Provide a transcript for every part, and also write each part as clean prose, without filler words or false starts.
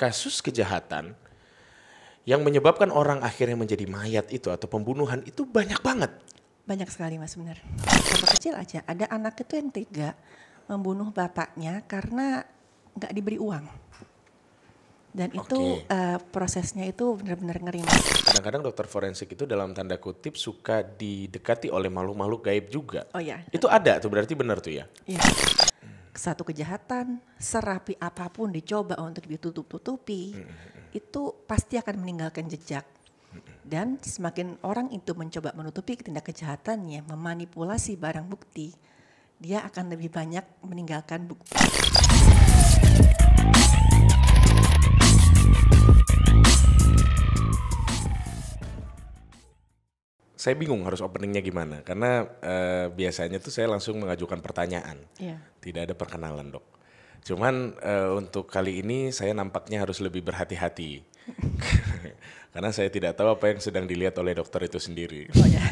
kasus kejahatan yang menyebabkan orang akhirnya menjadi mayat itu atau pembunuhan itu banyak banget. Banyak sekali Mas, benar. Contoh kecil aja, ada anak itu yang tega membunuh bapaknya karena nggak diberi uang. Dan itu prosesnya itu benar-benar ngeri Mas. Kadang-kadang dokter forensik itu dalam tanda kutip suka didekati oleh makhluk-makhluk gaib juga. Oh ya. Itu ada tuh, berarti benar tuh ya? Iya. Satu kejahatan, serapi apapun dicoba untuk ditutup-tutupi, itu pasti akan meninggalkan jejak. Dan semakin orang itu mencoba menutupi tindak kejahatannya, memanipulasi barang bukti, dia akan lebih banyak meninggalkan bukti. Saya bingung harus openingnya gimana, karena biasanya tuh saya langsung mengajukan pertanyaan. Iya. Tidak ada perkenalan dok. Cuman untuk kali ini saya nampaknya harus lebih berhati-hati. Karena saya tidak tahu apa yang sedang dilihat oleh dokter itu sendiri. Oh ya.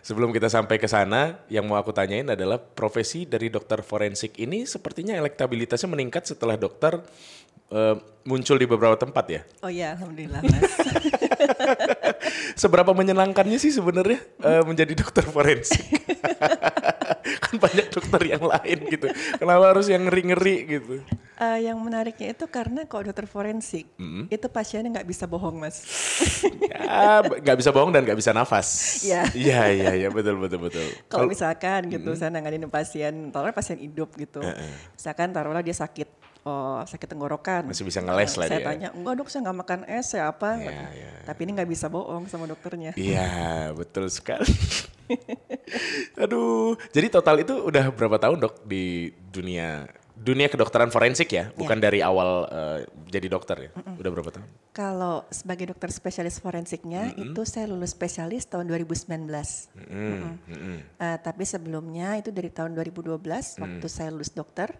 Sebelum kita sampai ke sana, yang mau aku tanyain adalah profesi dari dokter forensik ini sepertinya elektabilitasnya meningkat setelah dokter muncul di beberapa tempat ya? Oh ya, alhamdulillah Mas. Seberapa menyenangkannya sih sebenarnya menjadi dokter forensik? Kan banyak dokter yang lain gitu. Kenapa harus yang ngeri-ngeri gitu? Yang menariknya itu karena kalau dokter forensik, itu pasiennya nggak bisa bohong Mas. Ya, nggak bisa bohong dan nggak bisa nafas. Iya. Iya, betul. Kalau misalkan gitu, saya nanganin pasien, taruhlah pasien hidup gitu. Misalkan taruhlah dia sakit tenggorokan. Masih bisa ngeles lah saya dia. tanya, enggak dok saya nggak makan es, saya apa. Ya. Tapi ini nggak bisa bohong sama dokternya. Iya, betul sekali. Aduh, jadi total itu udah berapa tahun dok di dunia kedokteran forensik ya? Bukan dari awal jadi dokter ya? Udah berapa tahun? Kalau sebagai dokter spesialis forensiknya itu saya lulus spesialis tahun 2019. Tapi sebelumnya itu dari tahun 2012 waktu saya lulus dokter,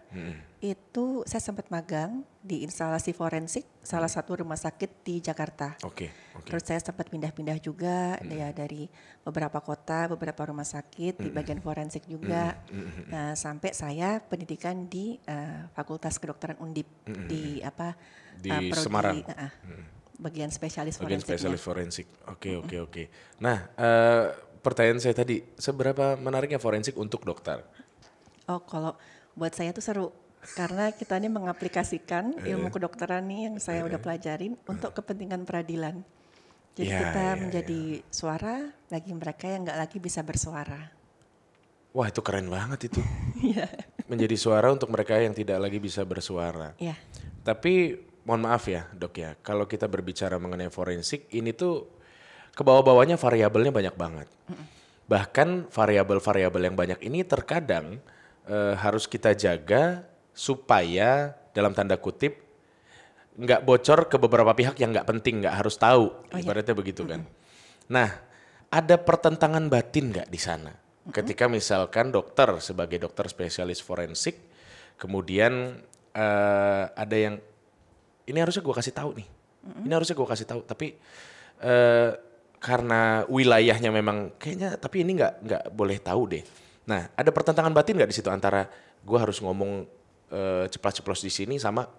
itu saya sempat magang di instalasi forensik salah satu rumah sakit di Jakarta. Oke. Terus saya sempat pindah-pindah juga ya dari beberapa kota, beberapa rumah sakit di bagian forensik juga. Nah, sampai saya pendidikan di Fakultas Kedokteran Undip di Semarang. Bagian spesialis Bagian forensik. spesialis forensik. Oke. Nah, pertanyaan saya tadi, seberapa menariknya forensik untuk dokter? Oh, kalau buat saya tuh seru. Karena kita ini mengaplikasikan ilmu kedokteran nih yang saya udah pelajarin untuk kepentingan peradilan. Jadi kita menjadi suara bagi mereka yang nggak lagi bisa bersuara. Wah, itu keren banget itu. Iya. Menjadi suara untuk mereka yang tidak lagi bisa bersuara. Iya. Tapi mohon maaf ya dok ya, kalau kita berbicara mengenai forensik ini tuh ke bawah-bawahnya variabelnya banyak banget. Bahkan variabel-variabel yang banyak ini terkadang harus kita jaga supaya dalam tanda kutip nggak bocor ke beberapa pihak yang nggak penting, nggak harus tahu, ibaratnya begitu kan. Nah, ada pertentangan batin nggak di sana? Ketika misalkan dokter sebagai dokter spesialis forensik, kemudian ada yang ini harusnya gue kasih tahu nih, ini harusnya gue kasih tahu, tapi karena wilayahnya memang kayaknya, tapi ini nggak boleh tahu deh. Nah, ada pertentangan batin nggak di situ antara gue harus ngomong ceplas-ceplos di sini sama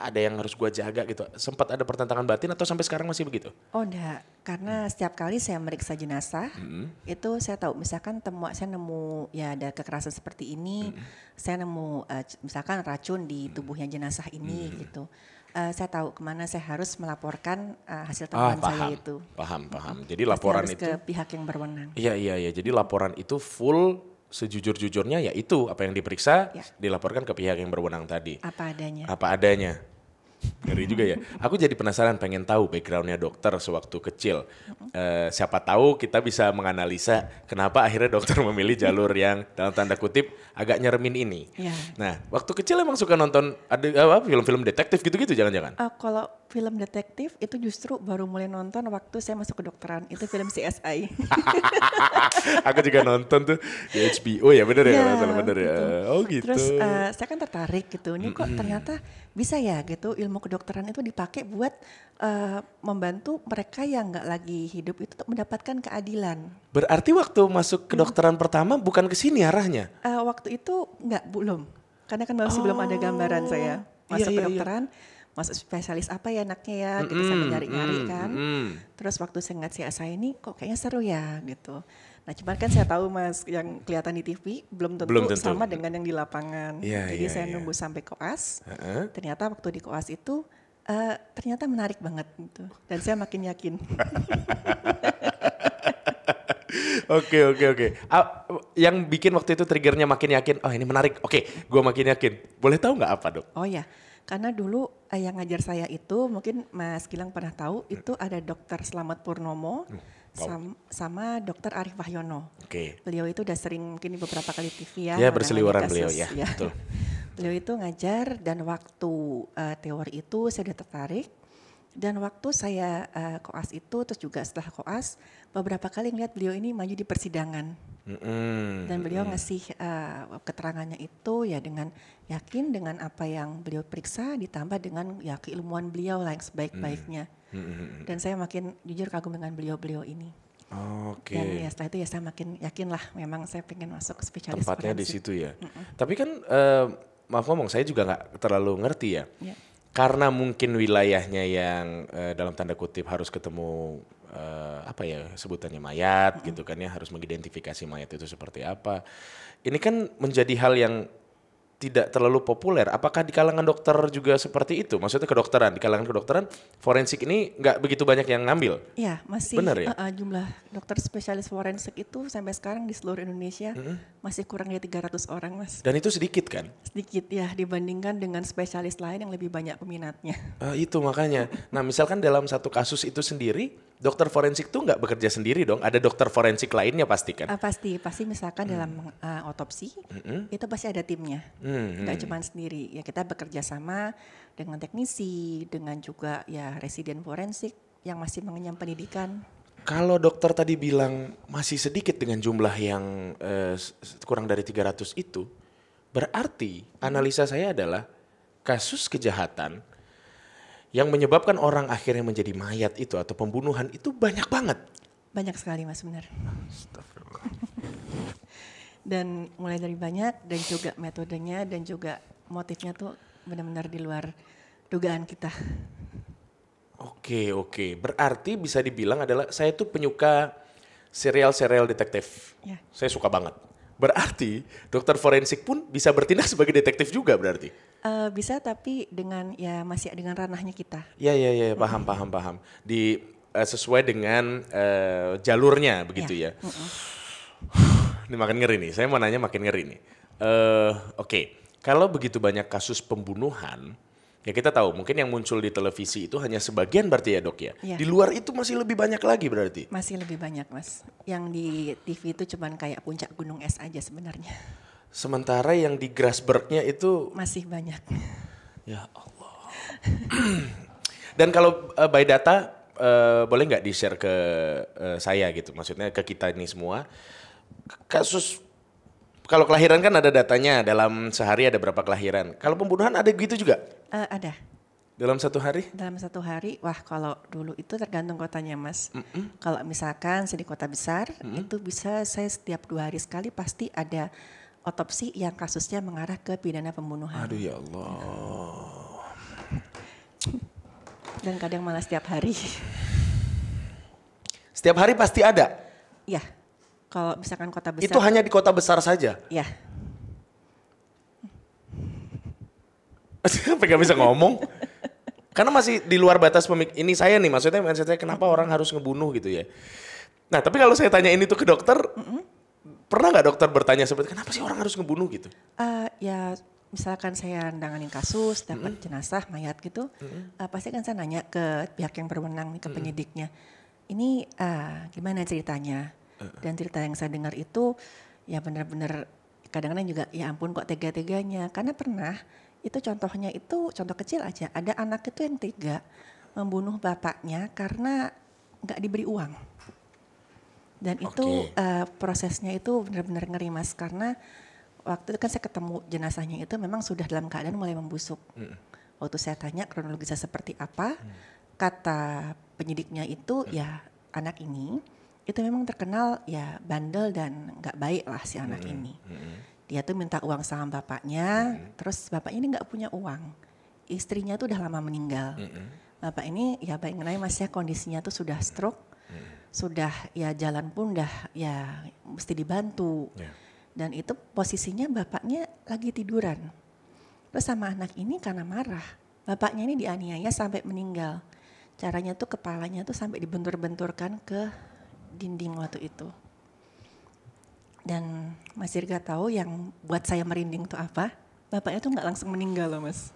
ada yang harus gue jaga gitu. Sempat ada pertentangan batin atau sampai sekarang masih begitu? Oh enggak, karena setiap kali saya meriksa jenazah, itu saya tahu misalkan saya nemu ya ada kekerasan seperti ini, saya nemu misalkan racun di tubuhnya jenazah ini gitu. Saya tahu kemana saya harus melaporkan hasil temuan saya itu. Paham. Jadi laporan harus itu ke pihak yang berwenang. Iya. Jadi laporan itu full sejujur-jujurnya, yaitu apa yang diperiksa dilaporkan ke pihak yang berwenang tadi. Apa adanya. Ngeri juga ya. Aku jadi penasaran, pengen tahu backgroundnya dokter sewaktu kecil. Siapa tahu kita bisa menganalisa kenapa akhirnya dokter memilih jalur yang dalam tanda kutip agak nyeremin ini. Ya. Nah, waktu kecil emang suka nonton ada film-film detektif gitu-gitu jangan-jangan? Kalau film detektif itu justru baru mulai nonton waktu saya masuk kedokteran, itu film CSI. Aku juga nonton tuh di HBO ya, bener ya kalau salah bener ya. Oh gitu. Terus saya kan tertarik gitu, ini kok ternyata bisa ya gitu ilmu kedokteran itu dipakai buat membantu mereka yang nggak lagi hidup itu untuk mendapatkan keadilan. Berarti waktu masuk kedokteran pertama bukan ke sini arahnya? Waktu itu belum, karena kan masih belum ada gambaran saya masuk kedokteran. masuk spesialis apa ya anaknya ya, gitu sambil nyari-nyari kan. Terus waktu saya ngeliat si saya ini kok kayaknya seru ya gitu. Nah cuman kan saya tahu Mas yang kelihatan di TV belum tentu sama dengan yang di lapangan. Jadi saya nunggu sampai koas. Ternyata waktu di koas itu ternyata menarik banget gitu. Dan saya makin yakin. Oke. Yang bikin waktu itu triggernya makin yakin, oh ini menarik, oke gue makin yakin. Boleh tahu nggak apa Dok? Oh ya, karena dulu yang ngajar saya itu mungkin Mas Gilang pernah tahu itu ada Dokter Slamet Purnomo sama Dokter Arif Wahyono. Beliau itu udah sering mungkin beberapa kali TV ya. Ya berseliweran beliau ya. Betul. Beliau itu ngajar dan waktu teori itu saya udah tertarik. Dan waktu saya koas itu terus juga setelah koas beberapa kali ngeliat beliau ini maju di persidangan. Dan beliau ngasih keterangannya itu ya dengan yakin dengan apa yang beliau periksa ditambah dengan ya keilmuan beliau lah yang sebaik-baiknya. Dan saya makin jujur kagum dengan beliau-beliau ini. Dan ya setelah itu ya saya makin yakin lah memang saya pengen masuk ke spesialis tempatnya forensik. Di situ ya. Tapi kan maaf ngomong saya juga nggak terlalu ngerti ya. Karena mungkin wilayahnya yang dalam tanda kutip harus ketemu apa ya sebutannya mayat gitu kan ya, harus mengidentifikasi mayat itu seperti apa. Ini kan menjadi hal yang tidak terlalu populer. Apakah di kalangan dokter juga seperti itu? Maksudnya kedokteran, di kalangan kedokteran forensik ini nggak begitu banyak yang ngambil? Iya, masih. Benar ya? Jumlah dokter spesialis forensik itu sampai sekarang di seluruh Indonesia masih kurang dari 300 orang, Mas. Dan itu sedikit kan? Sedikit ya, dibandingkan dengan spesialis lain yang lebih banyak peminatnya. Itu makanya. Nah misalkan dalam satu kasus itu sendiri, dokter forensik tuh nggak bekerja sendiri dong? Ada dokter forensik lainnya pasti kan? Pasti misalkan dalam otopsi, itu pasti ada timnya. Nggak cuma sendiri, ya kita bekerja sama dengan teknisi, dengan juga ya residen forensik yang masih mengenyam pendidikan. Kalau dokter tadi bilang masih sedikit dengan jumlah yang kurang dari 300 itu, berarti analisa saya adalah kasus kejahatan yang menyebabkan orang akhirnya menjadi mayat itu atau pembunuhan itu banyak banget. Banyak sekali Mas, benar. Dan mulai dari banyak dan juga metodenya dan juga motifnya tuh benar-benar di luar dugaan kita. Oke. Berarti bisa dibilang adalah saya tuh penyuka serial detektif. Ya. Saya suka banget. Berarti dokter forensik pun bisa bertindak sebagai detektif juga berarti? Bisa tapi dengan ya masih dengan ranahnya kita. Ya, paham. Sesuai dengan jalurnya begitu ya. Ini makin ngeri nih, saya mau nanya makin ngeri nih. Oke. Kalau begitu banyak kasus pembunuhan, ya kita tahu mungkin yang muncul di televisi itu hanya sebagian berarti ya Dok ya? Di luar itu masih lebih banyak lagi berarti? Masih lebih banyak Mas. Yang di TV itu cuman kayak puncak gunung es aja sebenarnya. Sementara yang di Grasberg-nya itu? Masih banyak. Ya Allah. Dan kalau by data, boleh nggak di-share ke saya gitu, maksudnya ke kita ini semua. Kasus, kalau kelahiran kan ada datanya, dalam sehari ada berapa kelahiran. Kalau pembunuhan ada gitu juga? Ada. Dalam satu hari? Dalam satu hari, wah kalau dulu itu tergantung kotanya Mas. Kalau misalkan saya di kota besar, itu bisa saya setiap 2 hari sekali pasti ada otopsi yang kasusnya mengarah ke pidana pembunuhan. Aduh ya Allah. Dan kadang malah setiap hari. Setiap hari pasti ada? Iya. Kalau misalkan kota besar. Itu hanya di kota besar saja? Iya. Sampai gak bisa ngomong. Karena masih di luar batas ini saya nih, maksudnya kenapa orang harus ngebunuh gitu ya. Nah tapi kalau saya tanya ini tuh ke dokter, pernah gak dokter bertanya seperti kenapa sih orang harus ngebunuh gitu? Ya misalkan saya nanganin kasus, dapat jenazah, mayat gitu, pasti kan saya nanya ke pihak yang berwenang nih, ke penyidiknya. Ini gimana ceritanya? Dan cerita yang saya dengar itu ya benar-benar kadang-kadang juga ya ampun kok tega-teganya. Karena pernah itu contohnya itu contoh kecil aja, ada anak itu yang tega membunuh bapaknya karena nggak diberi uang. Dan itu prosesnya itu benar-benar ngeri Mas, karena waktu itu kan saya ketemu jenazahnya itu memang sudah dalam keadaan mulai membusuk. Waktu saya tanya kronologisnya seperti apa, kata penyidiknya itu ya anak ini itu memang terkenal ya bandel dan nggak baik lah si anak ini. Dia tuh minta uang sama bapaknya, terus bapaknya ini nggak punya uang. istrinya tuh udah lama meninggal. Bapak ini ya bayangin aja Mas ya, kondisinya tuh sudah stroke, sudah ya jalan pun udah ya mesti dibantu. Dan itu posisinya bapaknya lagi tiduran. Terus sama anak ini karena marah, bapaknya ini dianiaya sampai meninggal. Caranya tuh kepalanya tuh sampai dibentur-benturkan ke dinding waktu itu. Dan Mas Dirga tahu yang buat saya merinding tuh apa? Bapaknya tuh nggak langsung meninggal loh Mas.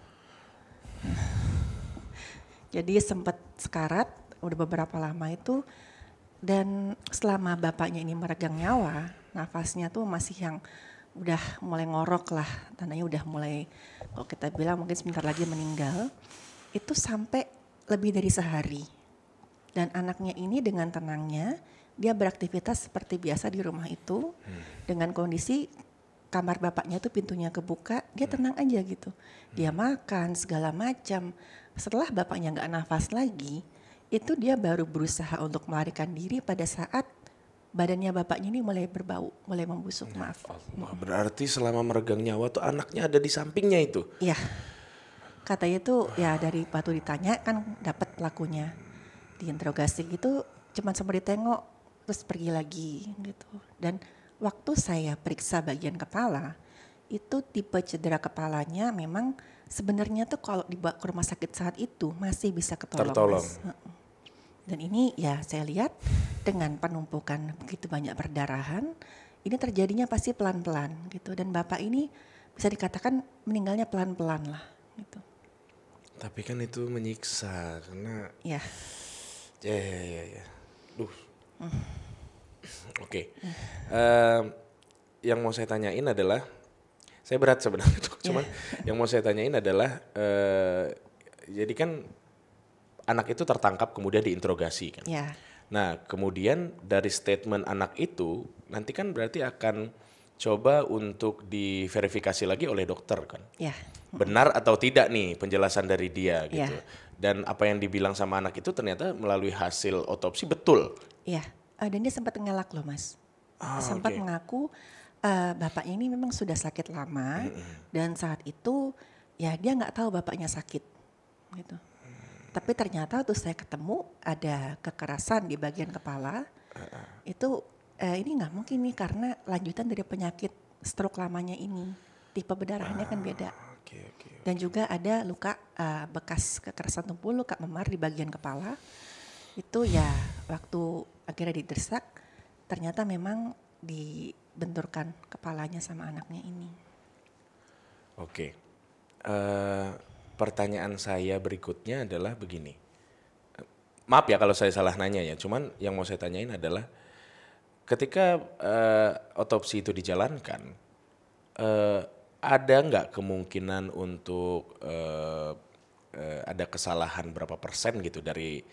Jadi sempat sekarat, udah beberapa lama itu. Dan selama bapaknya ini meregang nyawa, nafasnya tuh masih yang udah mulai ngorok lah, tandanya udah mulai, kalau kita bilang mungkin sebentar lagi meninggal, itu sampai lebih dari sehari. Dan anaknya ini dengan tenangnya, dia beraktivitas seperti biasa di rumah itu, dengan kondisi kamar bapaknya tuh pintunya kebuka, dia tenang aja gitu. Dia makan segala macam. Setelah bapaknya nggak nafas lagi, itu dia baru berusaha untuk melarikan diri pada saat badannya bapaknya ini mulai berbau, mulai membusuk, maaf. Berarti selama meregang nyawa tuh anaknya ada di sampingnya itu? Iya, katanya tuh ya dari waktu ditanya kan dapat pelakunya. Diinterogasi gitu cuman sempat ditengok terus pergi lagi gitu. Dan waktu saya periksa bagian kepala, itu tipe cedera kepalanya memang sebenarnya tuh kalau dibawa ke rumah sakit saat itu masih bisa ketolong. Mas. Dan ini ya saya lihat dengan penumpukan begitu banyak perdarahan, ini terjadinya pasti pelan-pelan gitu. Dan bapak ini bisa dikatakan meninggalnya pelan-pelan lah gitu. Tapi kan itu menyiksa karena ya. Oke. Yang mau saya tanyain adalah, saya berat sebenarnya tuh, cuman yang mau saya tanyain adalah, jadi kan anak itu tertangkap kemudian diinterogasi kan. Nah kemudian dari statement anak itu nanti kan berarti akan coba untuk diverifikasi lagi oleh dokter kan. Benar atau tidak nih penjelasan dari dia gitu. Dan apa yang dibilang sama anak itu ternyata melalui hasil otopsi betul. Dan dia sempat ngelak loh Mas. Sempat mengaku bapaknya ini memang sudah sakit lama dan saat itu ya dia nggak tahu bapaknya sakit gitu. Tapi ternyata waktu saya ketemu ada kekerasan di bagian kepala. Itu ini nggak mungkin nih karena lanjutan dari penyakit stroke lamanya ini. Tipe pendarahannya kan beda. Dan juga ada luka bekas kekerasan tumpul, luka memar di bagian kepala. Itu ya waktu akhirnya didesak, ternyata memang dibenturkan kepalanya sama anaknya ini. Pertanyaan saya berikutnya adalah begini. Maaf ya kalau saya salah nanya ya, cuman yang mau saya tanyain adalah ketika otopsi itu dijalankan, ada nggak kemungkinan untuk ada kesalahan berapa persen gitu dari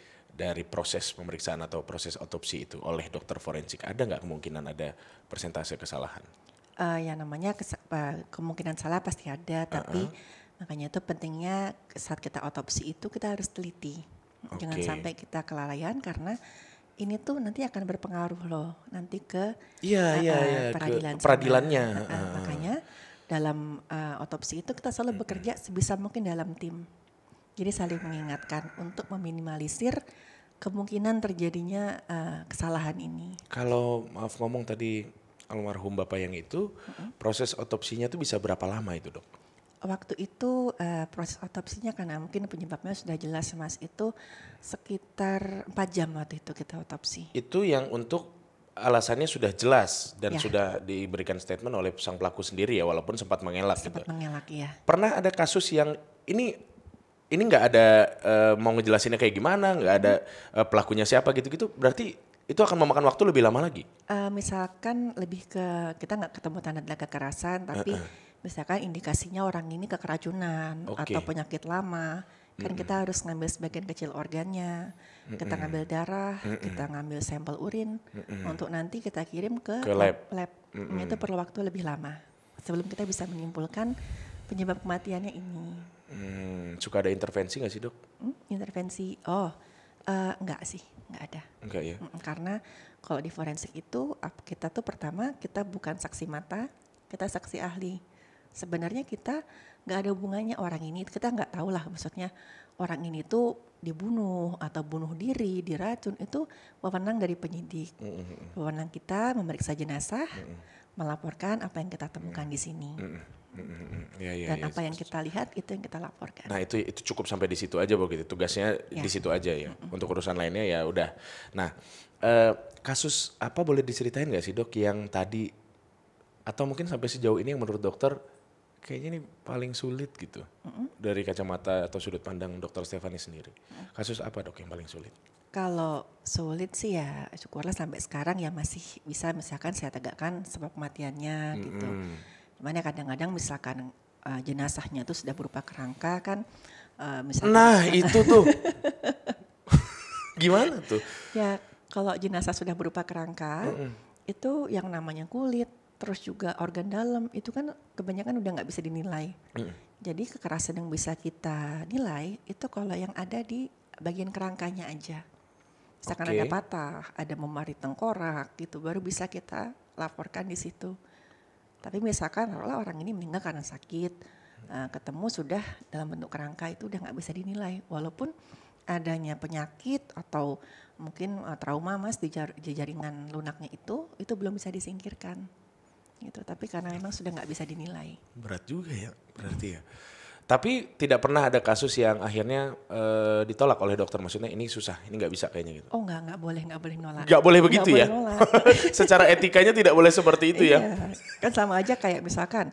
proses pemeriksaan atau proses otopsi itu oleh dokter forensik? Ada nggak kemungkinan ada persentase kesalahan? Ya namanya kemungkinan salah pasti ada, tapi makanya itu pentingnya saat kita otopsi itu kita harus teliti. Jangan sampai kita kelalaian karena ini tuh nanti akan berpengaruh loh nanti ke peradilannya. Makanya dalam otopsi itu kita selalu bekerja sebisa mungkin dalam tim. Jadi saling mengingatkan untuk meminimalisir kemungkinan terjadinya kesalahan ini. Kalau maaf ngomong tadi almarhum bapak yang itu, proses otopsinya tuh bisa berapa lama itu dok? Waktu itu proses otopsinya karena mungkin penyebabnya sudah jelas Mas, itu sekitar 4 jam waktu itu kita otopsi. Itu yang untuk alasannya sudah jelas dan sudah diberikan statement oleh sang pelaku sendiri ya, walaupun sempat mengelak. Sempat mengelak ya. Pernah ada kasus yang ini nggak ada mau ngejelasinnya kayak gimana, nggak ada pelakunya siapa gitu-gitu, berarti itu akan memakan waktu lebih lama lagi? Misalkan lebih ke kita nggak ketemu tanda-tanda kekerasan, tapi misalkan indikasinya orang ini kekeracunan atau penyakit lama, kan kita harus ngambil sebagian kecil organnya, kita ngambil darah, kita ngambil sampel urin untuk nanti kita kirim ke lab. Itu perlu waktu lebih lama sebelum kita bisa menyimpulkan penyebab kematiannya ini. Suka ada intervensi nggak sih dok? Intervensi? Enggak sih, enggak ada. Enggak ya? Karena kalau di forensik itu kita tuh pertama kita bukan saksi mata, kita saksi ahli. Sebenarnya kita nggak ada hubungannya orang ini, kita nggak tahu lah maksudnya orang ini tuh dibunuh atau bunuh diri, diracun, itu wewenang dari penyidik. Wewenang kita memeriksa jenazah, melaporkan apa yang kita temukan di sini. Dan apa yang kita lihat itu yang kita laporkan. Nah itu cukup sampai di situ aja begitu, tugasnya di situ aja ya. Untuk urusan lainnya ya udah. Nah kasus apa boleh diceritain nggak sih dok yang tadi, atau mungkin sampai sejauh ini yang menurut dokter kayaknya ini paling sulit gitu dari kacamata atau sudut pandang dokter Stephanie sendiri. Kasus apa dok yang paling sulit? Kalau sulit sih ya syukurlah sampai sekarang ya masih bisa misalkan saya tegakkan sebab kematiannya gitu. Cuman ya kadang-kadang misalkan jenazahnya itu sudah berupa kerangka kan. Misalkan, nah itu tuh gimana tuh? Ya kalau jenazah sudah berupa kerangka itu yang namanya kulit, terus juga organ dalam itu kan kebanyakan udah nggak bisa dinilai. Jadi kekerasan yang bisa kita nilai itu kalau yang ada di bagian kerangkanya aja. Misalkan ada patah, ada memari tengkorak gitu, baru bisa kita laporkan di situ. Tapi misalkan kalau orang ini meninggal karena sakit, ketemu sudah dalam bentuk kerangka itu udah nggak bisa dinilai. Walaupun adanya penyakit atau mungkin trauma mas di jaringan lunaknya itu belum bisa disingkirkan. Gitu. Tapi karena memang sudah nggak bisa dinilai. Berat juga ya berarti ya. Tapi tidak pernah ada kasus yang akhirnya ditolak oleh dokter, maksudnya ini susah, ini nggak bisa kayaknya gitu. Oh nggak boleh nolak. Nggak boleh begitu ya? Secara etikanya tidak boleh seperti itu ya? Kan sama aja kayak misalkan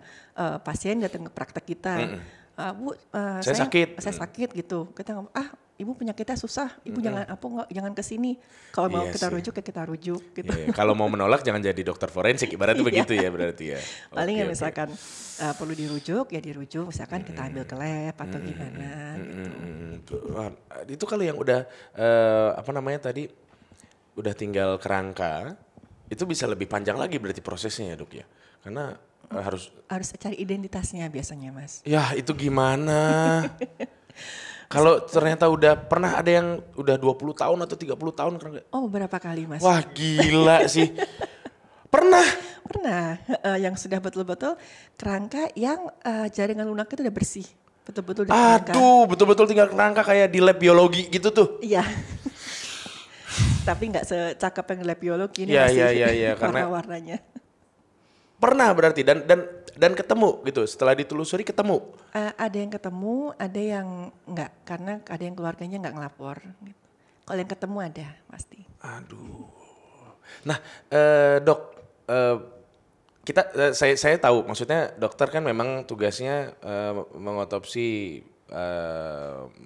pasien datang ke praktek kita, Bu, saya sakit gitu. Kita ngomong, ibu penyakitnya susah, ibu jangan kesini. Kalau mau kita rujuk ya kita rujuk. Gitu. Kalau mau menolak jangan jadi dokter forensik, ibaratnya begitu ya berarti ya. Paling ya misalkan perlu dirujuk ya dirujuk, misalkan kita ambil ke lab atau gimana. Gitu. Itu kalau yang udah apa namanya tadi, udah tinggal kerangka, itu bisa lebih panjang lagi berarti prosesnya ya dok ya, karena harus cari identitasnya biasanya mas. Ya itu gimana? Kalau ternyata udah pernah ada yang udah 20 tahun atau 30 tahun kerangka. Oh berapa kali mas? Wah gila sih. Pernah, yang sudah betul-betul kerangka yang jaringan lunaknya itu udah bersih. Betul-betul aduh, betul-betul tinggal kerangka kayak di lab biologi gitu tuh. Iya. Tapi nggak secakep yang lab biologi ini masih warna-warnanya. Pernah berarti dan ketemu gitu, setelah ditelusuri ketemu? Ada yang ketemu, ada yang enggak, karena ada yang keluarganya enggak ngelapor. Gitu. Kalau yang ketemu ada pasti. Aduh. Nah dok, saya tahu maksudnya dokter kan memang tugasnya mengotopsi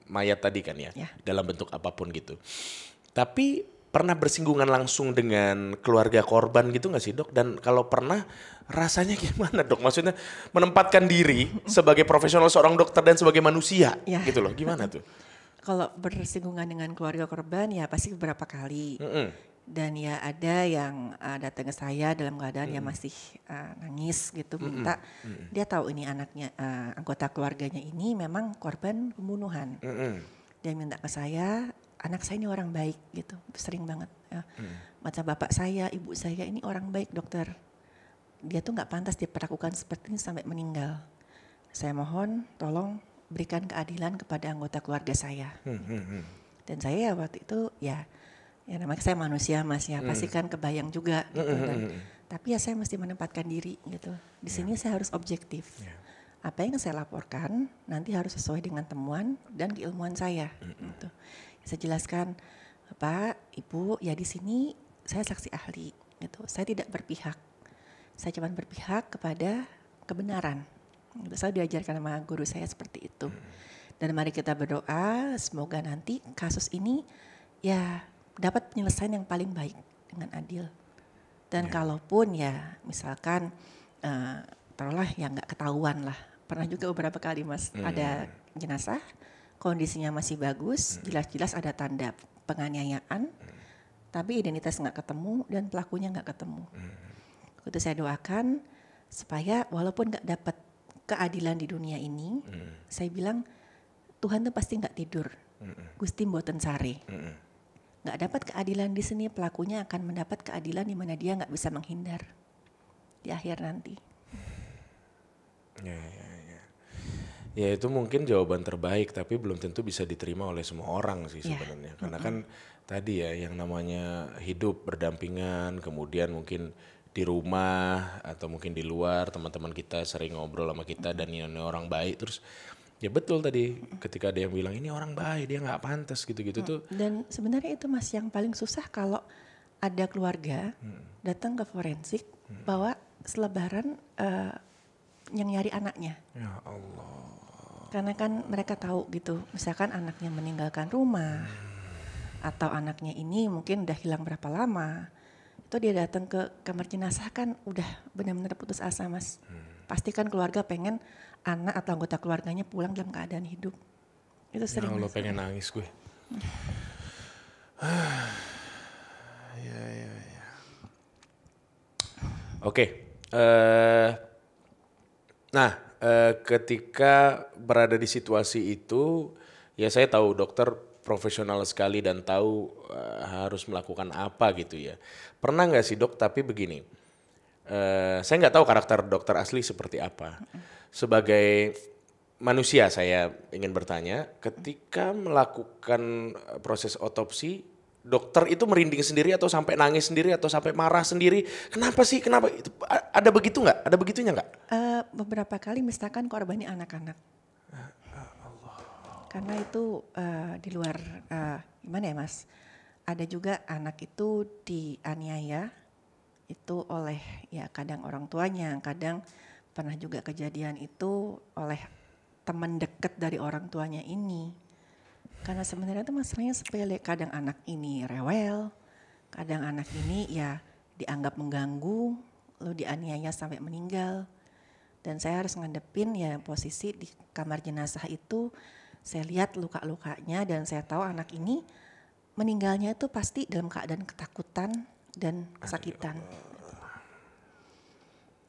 mayat tadi kan ya, dalam bentuk apapun gitu. Tapi pernah bersinggungan langsung dengan keluarga korban gitu nggak sih dok? Dan kalau pernah rasanya gimana dok? Maksudnya menempatkan diri sebagai profesional seorang dokter dan sebagai manusia gitu loh, gimana tuh? Kalau bersinggungan dengan keluarga korban ya pasti beberapa kali. Dan ya ada yang datang ke saya dalam keadaan yang masih nangis gitu, minta dia tahu ini anaknya, anggota keluarganya ini memang korban pembunuhan. Dia minta ke saya, anak saya ini orang baik gitu, sering banget. Ya. Macam bapak saya, ibu saya ini orang baik dokter. Dia tuh nggak pantas diperlakukan seperti ini sampai meninggal. Saya mohon tolong berikan keadilan kepada anggota keluarga saya. Dan saya waktu itu ya namanya saya manusia mas ya, pasti kan kebayang juga gitu. Tapi ya saya mesti menempatkan diri gitu. Di sini saya harus objektif. Apa yang saya laporkan nanti harus sesuai dengan temuan dan keilmuan saya. Gitu. Saya jelaskan, Pak, Ibu, ya di sini saya saksi ahli, gitu. Saya tidak berpihak. Saya cuma berpihak kepada kebenaran. Gitu. Saya diajarkan sama guru saya seperti itu. Dan mari kita berdoa, semoga nanti kasus ini ya dapat penyelesaian yang paling baik dengan adil. Dan kalaupun ya misalkan taruhlah yang nggak ketahuan lah. Pernah juga beberapa kali mas, ada jenazah. Kondisinya masih bagus, jelas-jelas ada tanda penganiayaan, tapi identitas nggak ketemu dan pelakunya nggak ketemu. Itu saya doakan supaya walaupun nggak dapat keadilan di dunia ini, saya bilang Tuhan tuh pasti nggak tidur, Gusti mboten sare. Nggak dapat keadilan di sini, pelakunya akan mendapat keadilan di mana dia nggak bisa menghindar di akhir nanti. Ya, ya, ya. Ya itu mungkin jawaban terbaik tapi belum tentu bisa diterima oleh semua orang sih Ya. sebenarnya. Karena kan tadi ya yang namanya hidup berdampingan, kemudian mungkin di rumah atau mungkin di luar teman-teman kita sering ngobrol sama kita dan ini orang baik terus ya betul tadi ketika ada yang bilang ini orang baik dia nggak pantas gitu-gitu tuh. Dan sebenarnya itu Mas yang paling susah kalau ada keluarga datang ke forensik bahwa selebaran yang nyari anaknya. Ya Allah. Karena kan mereka tahu gitu, misalkan anaknya meninggalkan rumah atau anaknya ini mungkin udah hilang berapa lama. Itu dia datang ke kamar jenazah kan udah benar-benar putus asa Mas. Pasti kan keluarga pengen anak atau anggota keluarganya pulang dalam keadaan hidup. Itu Ya sering Allah Mas. pengen nangis gue. Ya, ya, ya. Oke. Nah, ketika berada di situasi itu, ya saya tahu dokter profesional sekali dan tahu harus melakukan apa gitu ya. Pernah nggak sih dok? Tapi begini, saya nggak tahu karakter dokter asli seperti apa. Sebagai manusia saya ingin bertanya, ketika melakukan proses otopsi, dokter itu merinding sendiri atau sampai nangis sendiri atau sampai marah sendiri? Kenapa sih? Kenapa? Itu ada begitu nggak? Ada begitunya nggak? Beberapa kali misalkan korbannya anak-anak. Karena itu di luar gimana ya Mas? Ada juga anak itu dianiaya itu oleh ya kadang orang tuanya, kadang pernah juga kejadian itu oleh teman dekat dari orang tuanya ini. Karena sebenarnya itu masalahnya sepele, kadang anak ini rewel, kadang anak ini ya dianggap mengganggu, lalu dianiaya sampai meninggal. Dan saya harus ngadepin ya posisi di kamar jenazah itu, saya lihat luka-lukanya dan saya tahu anak ini meninggalnya itu pasti dalam keadaan ketakutan dan kesakitan.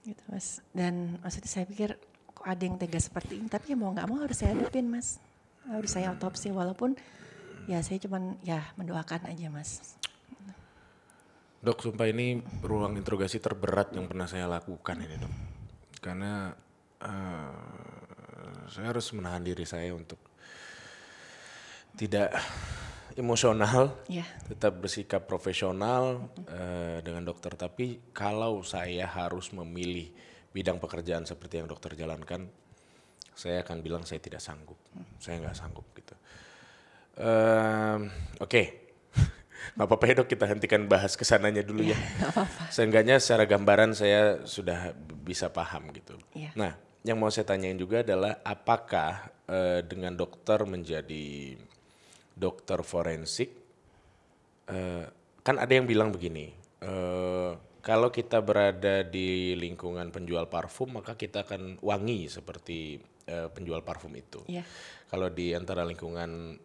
Gitu Mas. Dan maksudnya saya pikir kok ada yang tega seperti ini, tapi ya mau nggak mau harus saya hadapin Mas. Harus saya otopsi walaupun ya saya cuman ya mendoakan aja Mas. Dok, sumpah ini ruang interogasi terberat yang pernah saya lakukan ini dok. Karena saya harus menahan diri saya untuk tidak emosional, Ya. tetap bersikap profesional dengan dokter. Tapi kalau saya harus memilih bidang pekerjaan seperti yang dokter jalankan, saya akan bilang saya tidak sanggup. Saya nggak sanggup gitu. Oke. Nggak apa-apa ya dok, kita hentikan bahas kesananya dulu ya. Nggak apa-apa. Seenggaknya secara gambaran saya sudah bisa paham gitu. Iya. Nah, yang mau saya tanyain juga adalah apakah dengan dokter menjadi dokter forensik, kan ada yang bilang begini, kalau kita berada di lingkungan penjual parfum maka kita akan wangi seperti penjual parfum itu. Iya. Kalau di antara lingkungan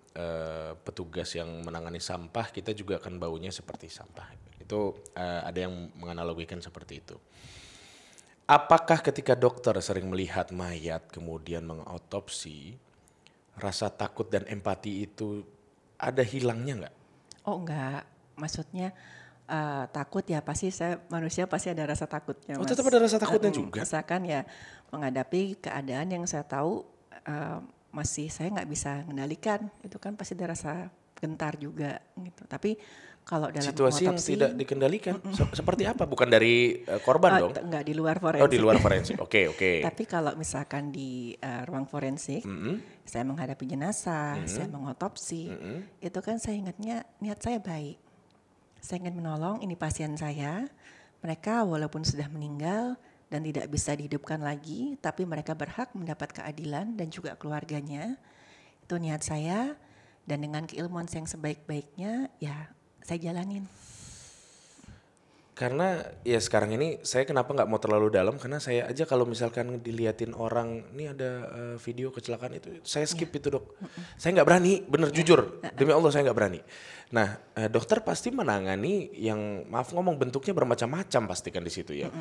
petugas yang menangani sampah kita juga akan baunya seperti sampah. Itu ada yang menganalogikan seperti itu. Apakah ketika dokter sering melihat mayat kemudian mengautopsi, rasa takut dan empati itu ada hilangnya nggak? Oh enggak, maksudnya takut ya pasti saya manusia pasti ada rasa takutnya Oh Mas. tetap ada rasa takutnya juga? Misalkan ya menghadapi keadaan yang saya tahu masih saya nggak bisa mengendalikan, itu kan pasti ada rasa gentar juga gitu. Tapi kalau dalam Situasi yang otopsi, tidak dikendalikan, seperti apa? Bukan dari korban dong? enggak di luar forensik. Oh di luar forensik, oke. Tapi kalau misalkan di ruang forensik, saya menghadapi jenazah, saya mengotopsi, itu kan saya ingatnya niat saya baik. Saya ingin menolong ini pasien saya, mereka walaupun sudah meninggal dan tidak bisa dihidupkan lagi, tapi mereka berhak mendapat keadilan dan juga keluarganya. Itu niat saya dan dengan keilmuan saya yang sebaik-baiknya ya saya jalanin. Karena ya sekarang ini saya kenapa nggak mau terlalu dalam karena saya aja kalau misalkan diliatin orang ini ada video kecelakaan itu saya skip itu dok. Saya nggak berani, bener jujur demi Allah saya nggak berani. Nah dokter pasti menangani yang maaf ngomong bentuknya bermacam-macam pasti kan di situ ya.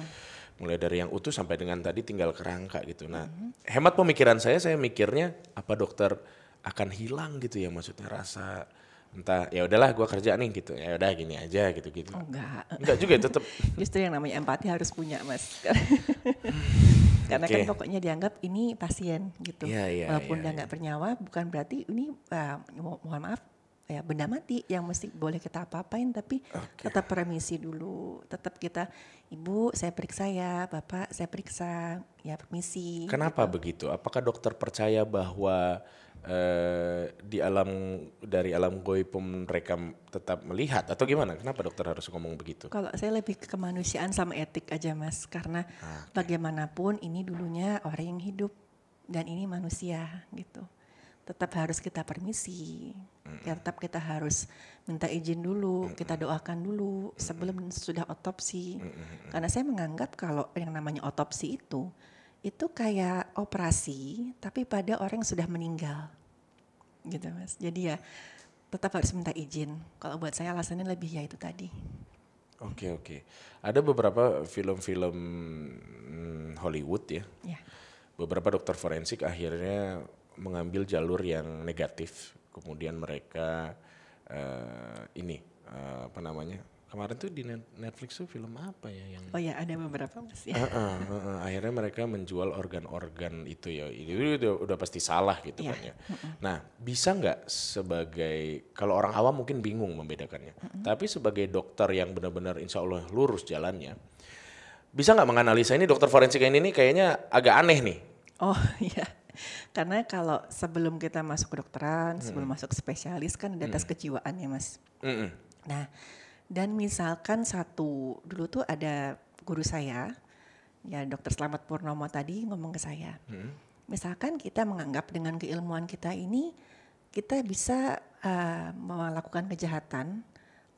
Mulai dari yang utuh sampai dengan tadi tinggal kerangka gitu. Nah hemat pemikiran saya mikirnya apa dokter akan hilang gitu ya maksudnya rasa entah ya udahlah gue kerja nih gitu ya udah gini aja gitu. Oh, enggak Enggak juga tetap. Justru yang namanya empati harus punya Mas. Karena kan Oke. pokoknya dianggap ini pasien gitu. Iya, iya, Walaupun iya, dia nggak bernyawa, bukan berarti ini mohon maaf ya benda mati yang mesti boleh kita apa-apain, tapi tetap permisi dulu, tetap kita, Ibu saya periksa ya, Bapak saya periksa, ya permisi. Kenapa gitu. begitu? Apakah dokter percaya bahwa dari alam goib pun mereka tetap melihat atau gimana? Kenapa dokter harus ngomong begitu? Kalau saya lebih ke kemanusiaan sama etik aja Mas, karena bagaimanapun ini dulunya orang yang hidup dan ini manusia gitu. Tetap harus kita permisi, ya tetap kita harus minta izin dulu, kita doakan dulu sebelum sudah otopsi. Karena saya menganggap kalau yang namanya otopsi itu kayak operasi tapi pada orang yang sudah meninggal. Gitu Mas. Jadi ya tetap harus minta izin. Kalau buat saya alasannya lebih ya itu tadi. Oke. Ada beberapa film-film Hollywood ya. Ya. Beberapa dokter forensik akhirnya mengambil jalur yang negatif. Kemudian mereka apa namanya? Kemarin tuh di Netflix tuh film apa ya yang Oh ya ada beberapa Mas ya. akhirnya mereka menjual organ-organ itu ya. Itu udah pasti salah gitu Iya. kan ya. Nah, bisa nggak sebagai kalau orang awam mungkin bingung membedakannya. Tapi sebagai dokter yang benar-benar insya Allah lurus jalannya, bisa nggak menganalisa ini dokter forensik ini nih kayaknya agak aneh nih. Oh iya. Karena kalau sebelum kita masuk kedokteran, sebelum masuk spesialis kan ada tes kejiwaan ya Mas. Nah, dan misalkan dulu tuh ada guru saya, ya Dokter Slamet Purnomo tadi ngomong ke saya. Misalkan kita menganggap dengan keilmuan kita ini, kita bisa melakukan kejahatan,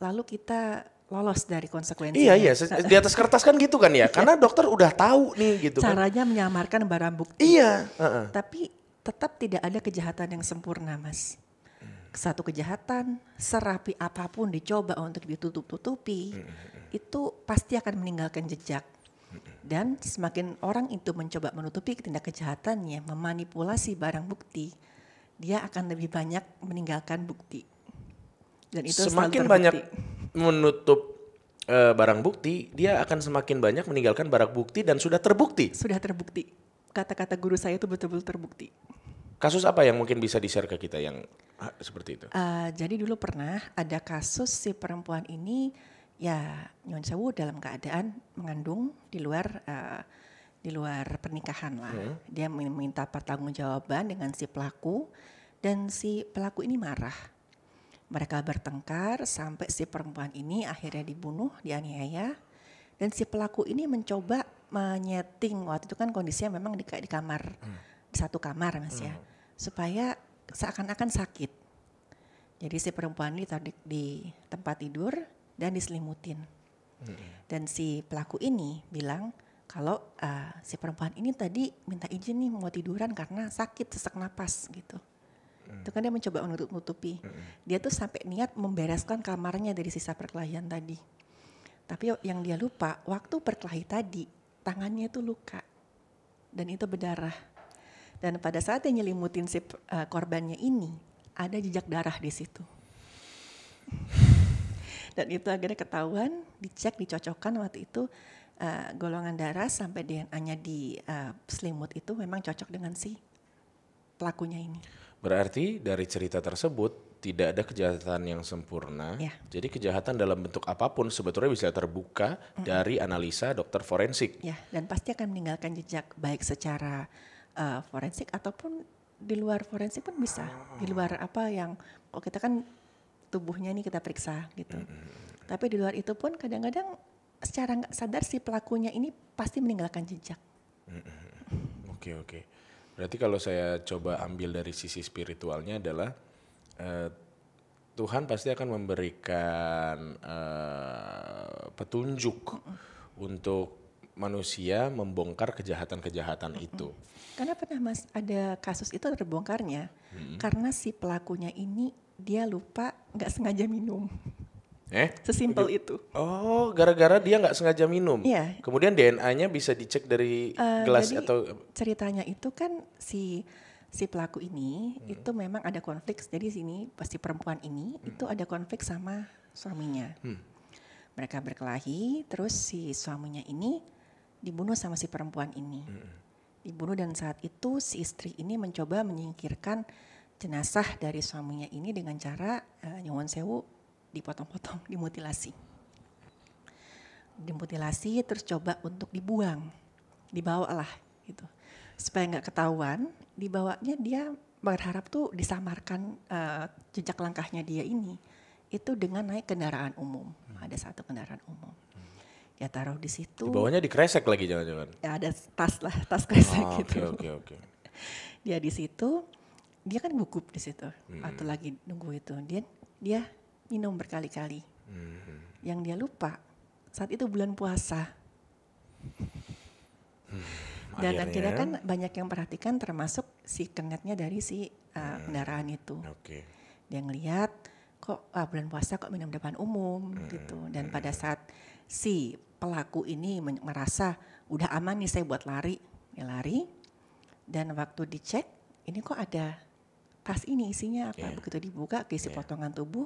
lalu kita lolos dari konsekuensinya. Iya, di atas kertas kan gitu kan ya. Karena dokter udah tahu nih gitu kan. Caranya menyamarkan barang bukti. Iya. Tapi tetap tidak ada kejahatan yang sempurna Mas. Satu kejahatan, serapi apapun dicoba untuk ditutup-tutupi, itu pasti akan meninggalkan jejak. Dan semakin orang itu mencoba menutupi tindak kejahatannya, memanipulasi barang bukti, dia akan lebih banyak meninggalkan bukti. Dan itu Semakin selalu banyak terbukti. menutup barang bukti, dia akan semakin banyak meninggalkan barang bukti dan sudah terbukti. Sudah terbukti. Kata-kata guru saya itu betul-betul terbukti. Kasus apa yang mungkin bisa di-share ke kita yang seperti itu? Jadi dulu pernah ada kasus si perempuan ini ya nyuwun sewu dalam keadaan mengandung di luar pernikahan lah. Dia meminta pertanggungjawaban dengan si pelaku dan si pelaku ini marah. Mereka bertengkar sampai si perempuan ini akhirnya dibunuh, dianiaya. Dan si pelaku ini mencoba menyeting, waktu itu kan kondisinya memang di kamar, di satu kamar Mas ya, supaya seakan-akan sakit. Jadi si perempuan ini taruh di tempat tidur dan diselimutin. Dan si pelaku ini bilang kalau si perempuan ini tadi minta izin nih mau tiduran karena sakit sesak napas gitu. Itu kan dia mencoba menutup-nutupi. Dia tuh sampai niat membereskan kamarnya dari sisa perkelahian tadi. Tapi yang dia lupa, waktu berkelahi tadi, tangannya itu luka. Dan itu berdarah. Dan pada saat dia nyelimutin si korbannya ini, ada jejak darah di situ. Dan itu akhirnya ketahuan, dicek, dicocokkan waktu itu golongan darah sampai DNA-nya di selimut itu memang cocok dengan si pelakunya ini. Berarti dari cerita tersebut tidak ada kejahatan yang sempurna. Ya. Jadi kejahatan dalam bentuk apapun sebetulnya bisa terbuka dari analisa dokter forensik. Ya, dan pasti akan meninggalkan jejak baik secara forensik ataupun di luar forensik pun bisa. Di luar apa yang kalau kita kan tubuhnya ini kita periksa gitu. Tapi di luar itu pun kadang-kadang secara nggak sadar si pelakunya ini pasti meninggalkan jejak. Oke. Berarti kalau saya coba ambil dari sisi spiritualnya adalah Tuhan pasti akan memberikan petunjuk untuk manusia membongkar kejahatan-kejahatan itu. Karena pernah Mas ada kasus itu terbongkarnya karena si pelakunya ini dia lupa nggak sengaja minum. Sesimpel itu. Oh, gara-gara dia nggak sengaja minum. Iya. Kemudian DNA-nya bisa dicek dari gelas Jadi atau ceritanya itu kan si pelaku ini itu memang ada konflik. Jadi sini pasti perempuan ini itu ada konflik sama suaminya. Mereka berkelahi, terus si suaminya ini dibunuh sama si perempuan ini. Dibunuh dan saat itu si istri ini mencoba menyingkirkan jenazah dari suaminya ini dengan cara nyuwun sewu dipotong-potong, dimutilasi. Dimutilasi terus coba untuk dibuang, dibawa lah gitu. Supaya nggak ketahuan, dibawanya dia berharap tuh disamarkan jejak langkahnya dia ini. Itu dengan naik kendaraan umum, ada satu kendaraan umum. Ya taruh di situ. Di bawahnya dikresek lagi jangan-jangan. Ya ada tas lah, tas kresek gitu. Oke. Dia di situ, dia kan gugup di situ. Atau lagi nunggu itu, dia minum berkali-kali. Yang dia lupa saat itu bulan puasa. Dan akhirnya kan banyak yang perhatikan termasuk si kernetnya dari si kendaraan itu. Dia ngelihat kok bulan puasa kok minum depan umum gitu. Dan pada saat si pelaku ini merasa udah aman nih saya buat lari, dia lari. Dan waktu dicek ini kok ada tas ini isinya apa? Begitu dibuka keisi potongan tubuh,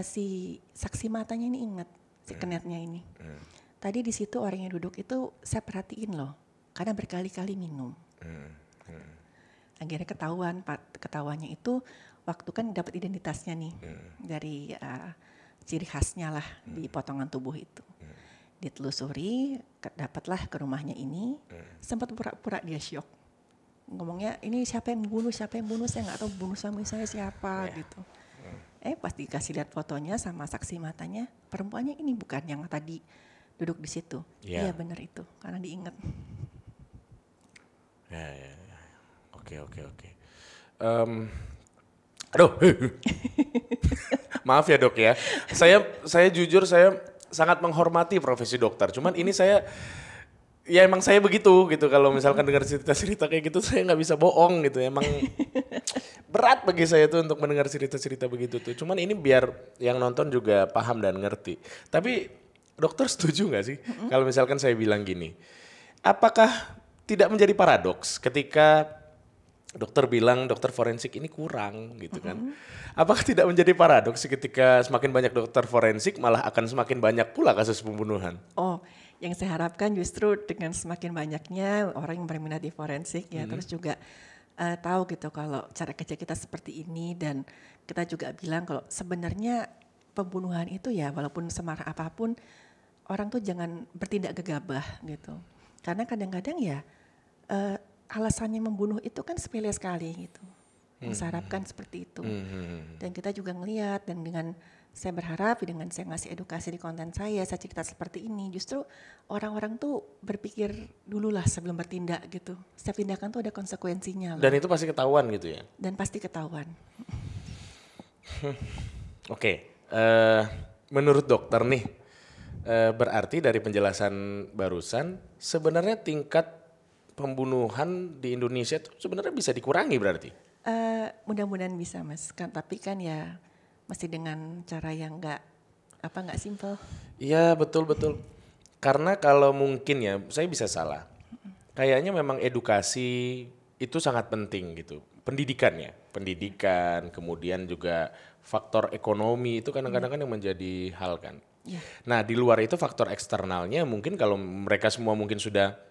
si saksi matanya ini ingat si kernetnya ini. Tadi di situ orang yang duduk itu saya perhatiin loh. Karena berkali-kali minum. Akhirnya ketahuannya itu waktu kan dapat identitasnya nih dari ciri khasnya lah di potongan tubuh itu. Ditelusuri, dapatlah ke rumahnya ini, sempat pura-pura dia syok. Ngomongnya ini siapa yang bunuh, saya nggak tahu bunuh suami saya siapa gitu. Pas dikasih lihat fotonya sama saksi matanya, perempuannya ini bukan yang tadi duduk di situ. Iya benar itu, karena diingat. Ya. Oke. Aduh. Maaf ya dok ya. Saya jujur saya sangat menghormati profesi dokter. Cuman ini ya emang saya begitu gitu. Kalau misalkan dengar cerita-cerita kayak gitu saya nggak bisa bohong gitu. Emang berat bagi saya tuh untuk mendengar cerita-cerita begitu tuh. Cuman ini biar yang nonton juga paham dan ngerti. Tapi dokter setuju nggak sih kalau misalkan saya bilang gini? Apakah tidak menjadi paradoks ketika dokter bilang dokter forensik ini kurang gitu kan. Apakah tidak menjadi paradoks ketika semakin banyak dokter forensik malah akan semakin banyak pula kasus pembunuhan? Oh, yang saya harapkan justru dengan semakin banyaknya orang yang berminat di forensik ya, terus juga tahu gitu kalau cara kerja kita seperti ini dan kita juga bilang kalau sebenarnya pembunuhan itu ya walaupun semarah apapun orang tuh jangan bertindak gegabah gitu. Karena kadang-kadang ya alasannya membunuh itu kan sepele sekali gitu. Saya harapkan seperti itu. Dan kita juga ngelihat dan dengan saya berharap dengan saya ngasih edukasi di konten saya cerita seperti ini justru orang-orang tuh berpikir dulu lah sebelum bertindak gitu. Setiap tindakan tuh ada konsekuensinya. Dan itu pasti ketahuan gitu ya? Dan pasti ketahuan. Oke, menurut dokter nih, berarti dari penjelasan barusan sebenarnya tingkat pembunuhan di Indonesia itu sebenarnya bisa dikurangi berarti? Mudah-mudahan bisa mas, tapi kan ya masih dengan cara yang nggak simple. Iya betul. Karena kalau mungkin ya saya bisa salah. Kayaknya memang edukasi itu sangat penting gitu. Pendidikan, kemudian juga faktor ekonomi itu kadang-kadang kan yang menjadi hal kan. Yeah. Nah di luar itu faktor eksternalnya mungkin kalau mereka semua mungkin sudah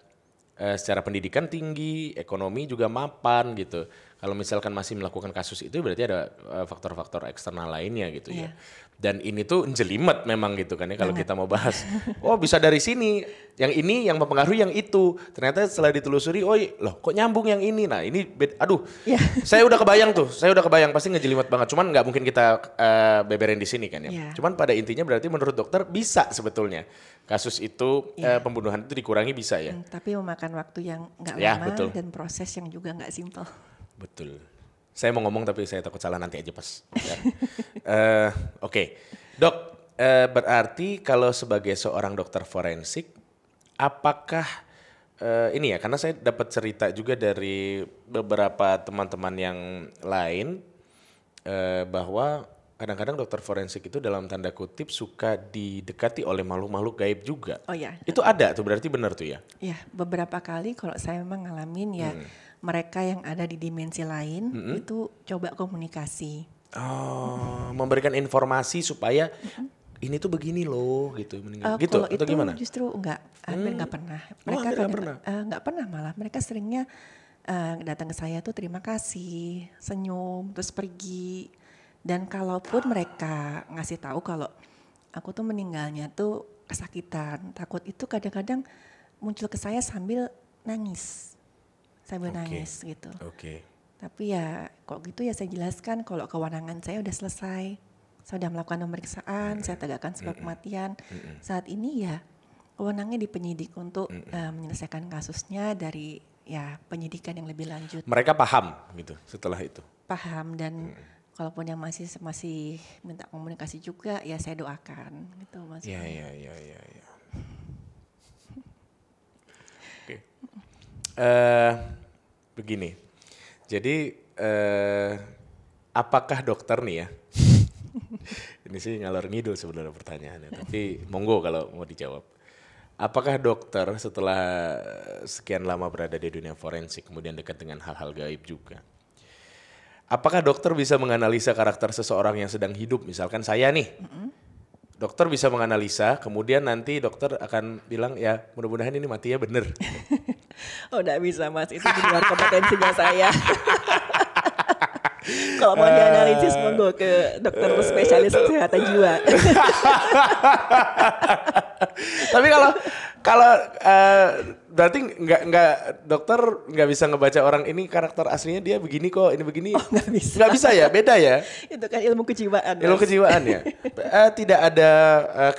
secara pendidikan tinggi, ekonomi juga mapan gitu. Kalau misalkan masih melakukan kasus itu berarti ada faktor-faktor eksternal lainnya gitu ya. Dan ini tuh jelimet memang gitu kan ya kalau kita mau bahas. Oh bisa dari sini, yang ini yang mempengaruhi yang itu. Ternyata setelah ditelusuri, oh loh kok nyambung yang ini. Nah ini, saya udah kebayang pasti ngejelimet banget. Cuman nggak mungkin kita beberin di sini kan ya. Cuman pada intinya berarti menurut dokter bisa sebetulnya kasus itu pembunuhan itu dikurangi bisa ya. Tapi memakan waktu yang nggak lama betul. Dan proses yang juga nggak simpel. Betul. Saya mau ngomong tapi saya takut salah nanti aja pas. Oke. Dok, berarti kalau sebagai seorang dokter forensik, apakah ini ya, karena saya dapat cerita juga dari beberapa teman-teman yang lain bahwa kadang-kadang dokter forensik itu dalam tanda kutip suka didekati oleh makhluk-makhluk gaib juga. Oh ya. Itu ada tuh berarti benar tuh ya? Iya, beberapa kali kalau saya memang ngalamin ya mereka yang ada di dimensi lain itu coba komunikasi. Oh, memberikan informasi supaya ini tuh begini loh gitu meninggal gitu Kalau atau itu gimana? justru enggak, hampir nggak pernah. Mereka hampir nggak pernah. nggak pernah malah. Mereka seringnya datang ke saya tuh terima kasih, senyum, terus pergi. Dan kalaupun mereka ngasih tahu kalau aku tuh meninggalnya tuh kesakitan, takut itu kadang-kadang muncul ke saya sambil nangis, nangis gitu. Oke. Tapi ya kok gitu ya saya jelaskan kalau kewenangan saya udah selesai. Saya sudah melakukan pemeriksaan, saya tegakkan sebab kematian. Saat ini ya kewenangannya di penyidik untuk menyelesaikan kasusnya dari ya penyidikan yang lebih lanjut. Mereka paham gitu setelah itu. Paham dan kalaupun yang masih minta komunikasi juga ya saya doakan gitu Mas. Iya. Oke. Begini. Jadi apakah dokter nih ya? Ini sih ngalor ngidul sebenarnya pertanyaannya, tapi monggo kalau mau dijawab. Apakah dokter setelah sekian lama berada di dunia forensik, kemudian dekat dengan hal-hal gaib juga, apakah dokter bisa menganalisa karakter seseorang yang sedang hidup? Misalkan saya nih, dokter bisa menganalisa, kemudian nanti dokter akan bilang ya mudah-mudahan ini matinya bener. Oh enggak bisa Mas, itu di luar kompetensinya saya. Kalau mau dianalisis monggo ke dokter spesialis kesehatan jiwa. Tapi kalau berarti nggak dokter nggak bisa ngebaca orang ini karakter aslinya dia begini kok, ini begini. Oh, nggak bisa. Nggak bisa ya, beda ya. Itu kan ilmu kejiwaan. Ilmu kejiwaan ya. Tidak ada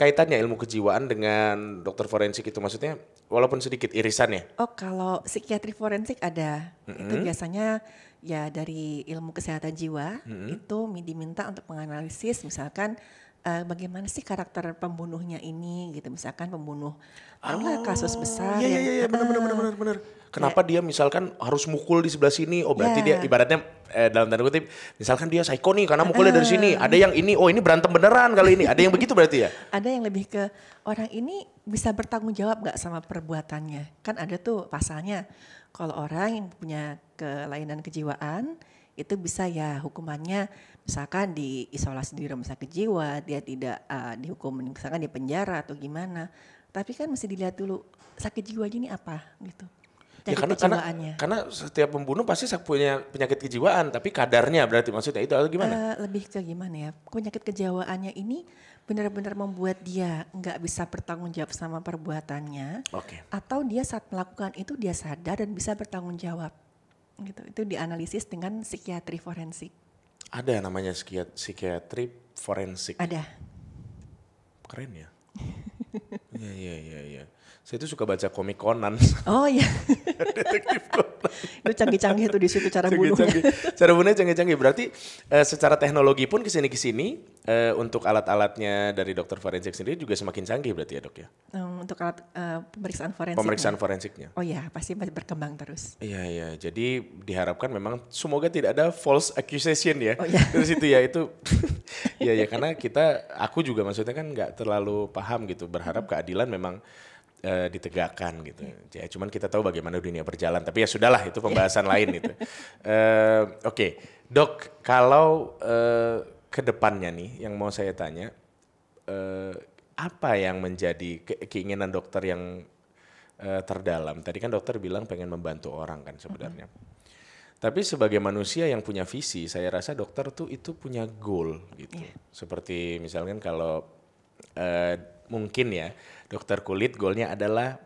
kaitannya ilmu kejiwaan dengan dokter forensik itu, maksudnya walaupun sedikit irisannya. Oh kalau psikiatri forensik ada. Itu biasanya ya dari ilmu kesehatan jiwa itu diminta untuk menganalisis misalkan bagaimana sih karakter pembunuhnya ini gitu, misalkan pembunuh taruhlah kasus besar Iya benar. Kenapa dia misalkan harus mukul di sebelah sini? Oh berarti dia ibaratnya dalam tanda kutip misalkan dia psycho nih karena mukulnya dari sini. Ada yang ini, oh ini berantem beneran kali ini. Ada yang begitu berarti ya? Ada yang lebih ke orang ini bisa bertanggung jawab gak sama perbuatannya. Kan ada tuh pasalnya kalau orang yang punya kelainan kejiwaan itu bisa ya hukumannya misalkan diisolasi di rumah sakit jiwa, dia tidak dihukum misalkan di penjara atau gimana. Tapi kan mesti dilihat dulu sakit jiwanya ini apa gitu. Ya, karena setiap pembunuh pasti punya penyakit kejiwaan, tapi kadarnya berarti maksudnya itu atau gimana? Lebih ke gimana ya, penyakit kejiwaannya ini benar-benar membuat dia nggak bisa bertanggung jawab sama perbuatannya, atau dia saat melakukan itu dia sadar dan bisa bertanggung jawab, gitu. Itu dianalisis dengan psikiatri forensik. Ada namanya psikiatri forensik. Ada. Keren ya. Iya. Saya itu suka baca komik Conan. Oh iya. Detektif Conan. Itu canggih-canggih tuh di situ cara bunuhnya. Cara bunuhnya canggih-canggih. Berarti secara teknologi pun kesini untuk alat-alatnya dari dokter forensik sendiri juga semakin canggih berarti ya dok ya? Untuk alat pemeriksaan forensik. Pemeriksaan forensiknya. Oh iya, pasti masih berkembang terus. Iya. Jadi diharapkan memang semoga tidak ada false accusation ya. Oh iya. Dari situ ya itu. Iya karena aku juga maksudnya kan nggak terlalu paham gitu. Berharap keadilan memang ditegakkan gitu. Ya, cuman kita tahu bagaimana dunia berjalan. Tapi ya sudahlah itu pembahasan lain itu. Oke. Dok, kalau ke depannya nih yang mau saya tanya, apa yang menjadi keinginan dokter yang terdalam? Tadi kan dokter bilang pengen membantu orang kan sebenarnya. Tapi sebagai manusia yang punya visi, saya rasa dokter tuh itu punya goal gitu. Seperti misalkan kalau mungkin ya dokter kulit goalnya adalah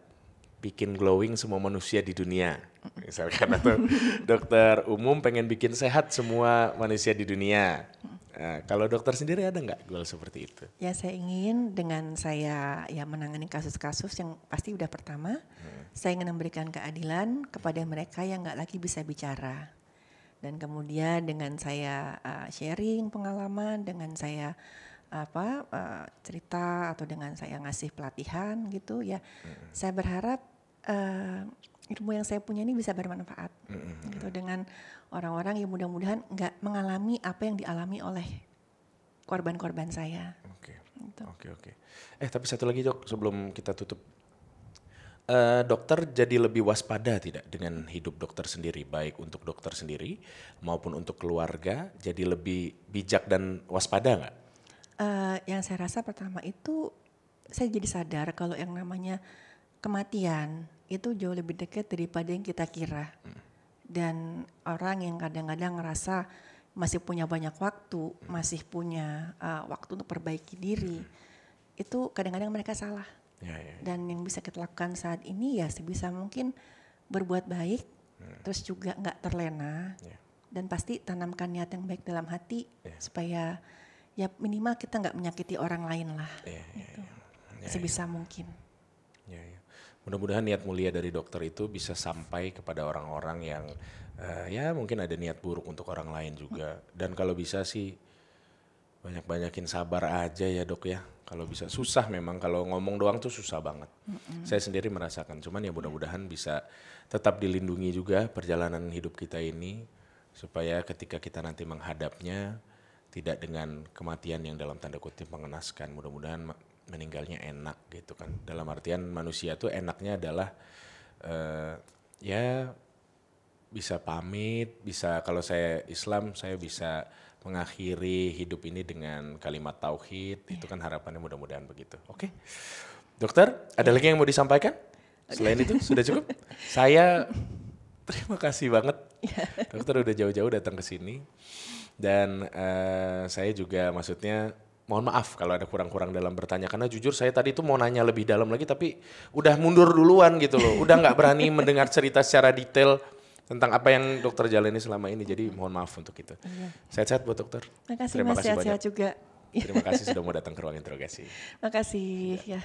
bikin glowing semua manusia di dunia misalkan, atau dokter umum pengen bikin sehat semua manusia di dunia. Nah, kalau dokter sendiri ada nggak goal seperti itu? Ya saya ingin dengan saya ya menangani kasus-kasus yang pasti udah pertama, saya ingin memberikan keadilan kepada mereka yang nggak lagi bisa bicara. Dan kemudian dengan saya sharing pengalaman, dengan saya cerita atau dengan saya ngasih pelatihan gitu ya, saya berharap ilmu yang saya punya ini bisa bermanfaat gitu dengan orang-orang yang mudah-mudahan nggak mengalami apa yang dialami oleh korban-korban saya. Oke. Tapi satu lagi dok sebelum kita tutup, dokter jadi lebih waspada tidak dengan hidup dokter sendiri, baik untuk dokter sendiri maupun untuk keluarga, jadi lebih bijak dan waspada nggak? Yang saya rasa pertama itu saya jadi sadar kalau yang namanya kematian itu jauh lebih dekat daripada yang kita kira. Dan orang yang kadang-kadang ngerasa masih punya banyak waktu, masih punya waktu untuk perbaiki diri, itu kadang-kadang mereka salah. Dan yang bisa kita lakukan saat ini ya sebisa mungkin berbuat baik, terus juga nggak terlena, dan pasti tanamkan niat yang baik dalam hati supaya ya minimal kita nggak menyakiti orang lain lah, gitu. Sebisa mungkin. Mudah-mudahan niat mulia dari dokter itu bisa sampai kepada orang-orang yang ya mungkin ada niat buruk untuk orang lain juga. Dan kalau bisa sih banyak-banyakin sabar aja ya dok ya. Kalau bisa, susah memang kalau ngomong doang tuh susah banget. Saya sendiri merasakan, cuman ya mudah-mudahan bisa tetap dilindungi juga perjalanan hidup kita ini. Supaya ketika kita nanti menghadapnya tidak dengan kematian yang dalam tanda kutip mengenaskan, mudah-mudahan meninggalnya enak gitu kan. Dalam artian manusia tuh enaknya adalah ya bisa pamit, bisa kalau saya Islam saya bisa mengakhiri hidup ini dengan kalimat tauhid, itu kan harapannya mudah-mudahan begitu. Oke. Dokter, ada lagi yang mau disampaikan? Selain itu sudah cukup? Saya terima kasih banget. Dokter udah jauh-jauh datang ke sini. Dan saya juga maksudnya mohon maaf kalau ada kurang-kurang dalam bertanya. Karena jujur saya tadi tuh mau nanya lebih dalam lagi tapi udah mundur duluan gitu loh. Udah gak berani mendengar cerita secara detail tentang apa yang dokter jalani selama ini. Jadi mohon maaf untuk itu. Sehat-sehat buat dokter. Makasih Terima Mas, kasih banyak. sehat-sehat juga. Terima kasih sudah mau datang ke ruang interogasi. Makasih ya.